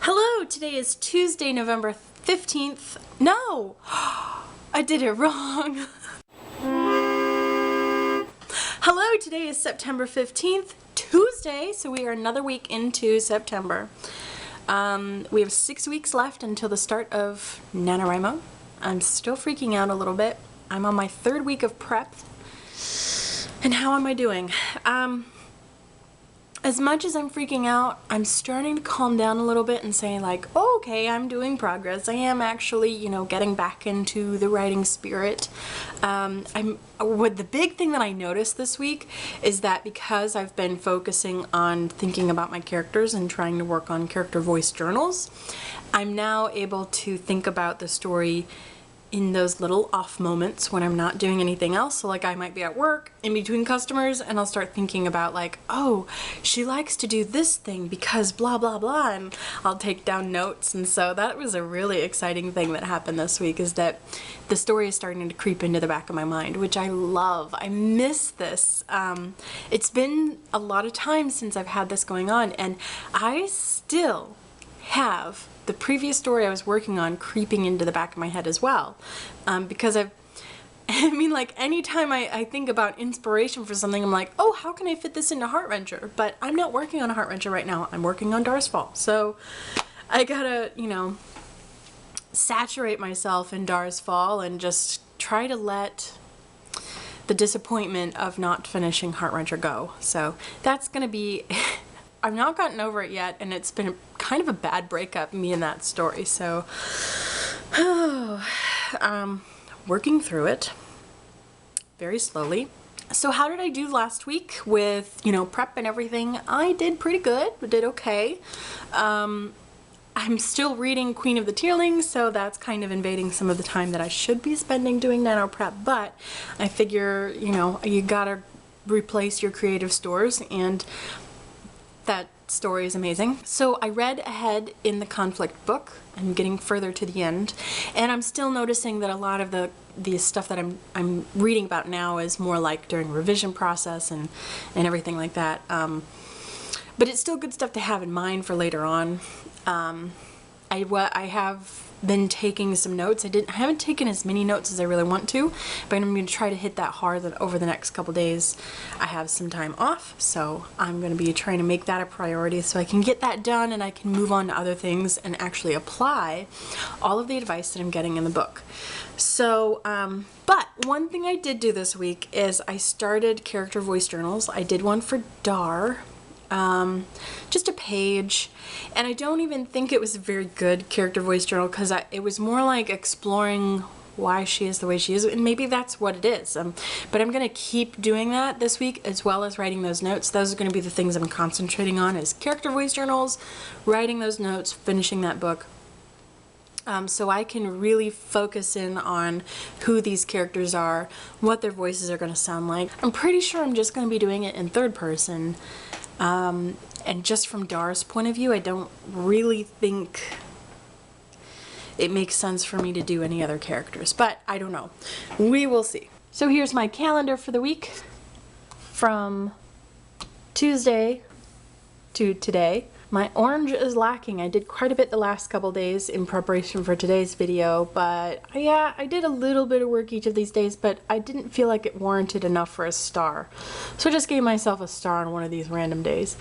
Hello, today is Tuesday, November 15th. No! I did it wrong. Hello, today is September 15th, Tuesday, so we are another week into September. We have 6 weeks left until the start of NaNoWriMo. I'm still freaking out a little bit. I'm on my 3rd week of prep. And how am I doing? As much as I'm freaking out, I'm starting to calm down a little bit and say like, oh, okay, I'm doing progress. I am actually, getting back into the writing spirit. The big thing that I noticed this week is that because I've been focusing on thinking about my characters and trying to work on character voice journals, I'm now able to think about the story in those little off moments when I'm not doing anything else. So like I might be at work in between customers and I'll start thinking about like, oh, she likes to do this thing because blah blah blah, and I'll take down notes. And so that was a really exciting thing that happened this week, is that the story is starting to creep into the back of my mind, which I love. I miss this. It's been a lot of time since I've had this going on, and I still have the previous story I was working on creeping into the back of my head as well, because like anytime I think about inspiration for something, I'm like, oh, how can I fit this into Heart-Wrencher? But I'm not working on a Heart-Wrencher right now. I'm working on Dar's Fall. So I gotta, saturate myself in Dar's Fall and just try to let the disappointment of not finishing Heart-Wrencher go. So that's gonna be I've not gotten over it yet, and it's been kind of a bad breakup, me and that story, so working through it very slowly. So how did I do last week with, prep and everything? I did pretty good. I did okay. I'm still reading Queen of the Tearlings, so that's kind of invading some of the time that I should be spending doing nano prep, but I figure, you gotta replace your creative stores, and that story is amazing. So I read ahead in the conflict book. I'm getting further to the end, and I'm still noticing that a lot of the stuff that I'm reading about now is more like during revision process and everything like that. But it's still good stuff to have in mind for later on. I have been taking some notes. I haven't taken as many notes as I really want to, but I'm going to try to hit that hard over the next couple days. I have some time off, so I'm going to be trying to make that a priority so I can get that done and I can move on to other things and actually apply all of the advice that I'm getting in the book. So, but one thing I did do this week is I started character voice journals. I did one for Dar. Just a page, and I don't even think it was a very good character voice journal because it was more like exploring why she is the way she is, and maybe that's what it is. But I'm going to keep doing that this week, as well as writing those notes. Those are going to be the things I'm concentrating on, is character voice journals, writing those notes, finishing that book. So I can really focus in on who these characters are, what their voices are going to sound like. I'm pretty sure I'm just going to be doing it in 3rd person. And just from Dar's point of view, I don't really think it makes sense for me to do any other characters, but I don't know. We will see. So here's my calendar for the week from Tuesday to today. My orange is lacking. I did quite a bit the last couple days in preparation for today's video, but yeah, I did a little bit of work each of these days, but I didn't feel like it warranted enough for a star. So I just gave myself a star on one of these random days.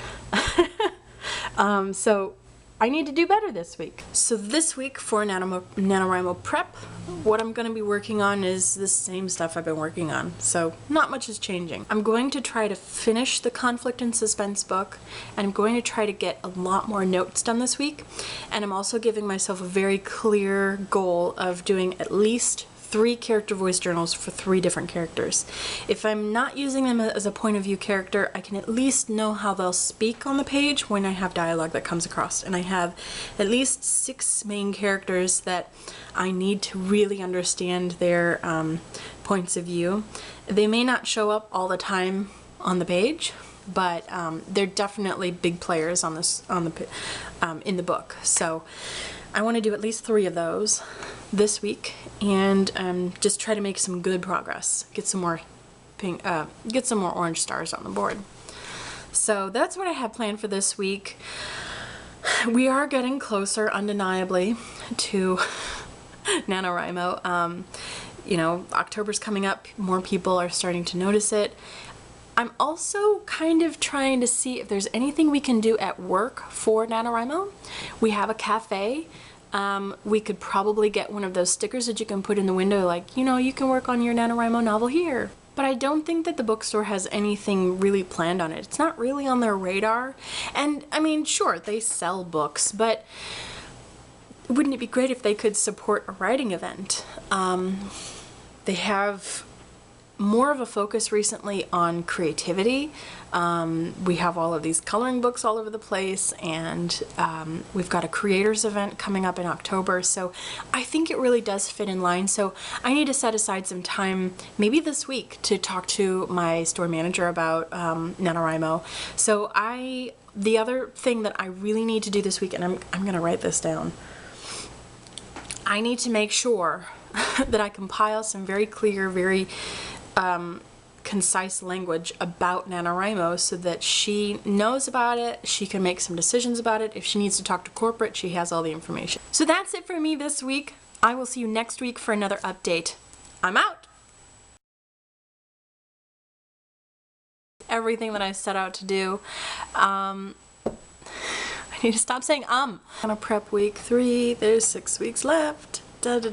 So I need to do better this week. So this week for NaNoWriMo prep, what I'm going to be working on is the same stuff I've been working on, so not much is changing. I'm going to try to finish the conflict and suspense book, and I'm going to try to get a lot more notes done this week, and I'm also giving myself a very clear goal of doing at least 3 character voice journals for 3 different characters. If I'm not using them as a point of view character, I can at least know how they'll speak on the page when I have dialogue that comes across. And I have at least 6 main characters that I need to really understand their points of view. They may not show up all the time on the page, but they're definitely big players on this in the book. So I want to do at least 3 of those this week, and just try to make some good progress. Get some more orange stars on the board. So that's what I have planned for this week. we are getting closer, undeniably, to NaNoWriMo. You know, October's coming up, more people are starting to notice it. I'm also kind of trying to see if there's anything we can do at work for NaNoWriMo. We have a cafe. We could probably get one of those stickers that you can put in the window, like, you know, you can work on your NaNoWriMo novel here. But I don't think that the bookstore has anything really planned on it. It's not really on their radar. And I mean, sure, they sell books, but wouldn't it be great if they could support a writing event? They have more of a focus recently on creativity. We have all of these coloring books all over the place, and we've got a creators event coming up in October, so I think it really does fit in line. So I need to set aside some time, maybe this week, to talk to my store manager about NaNoWriMo. So the other thing that I really need to do this week, and I'm gonna write this down, I need to make sure that I compile some very clear, very concise language about NaNoWriMo so that she knows about it, she can make some decisions about it. If she needs to talk to corporate, she has all the information. So that's it for me this week. I will see you next week for another update. I'm out! Everything that I set out to do. I need to stop saying On a prep week 3, there's 6 weeks left. Okay.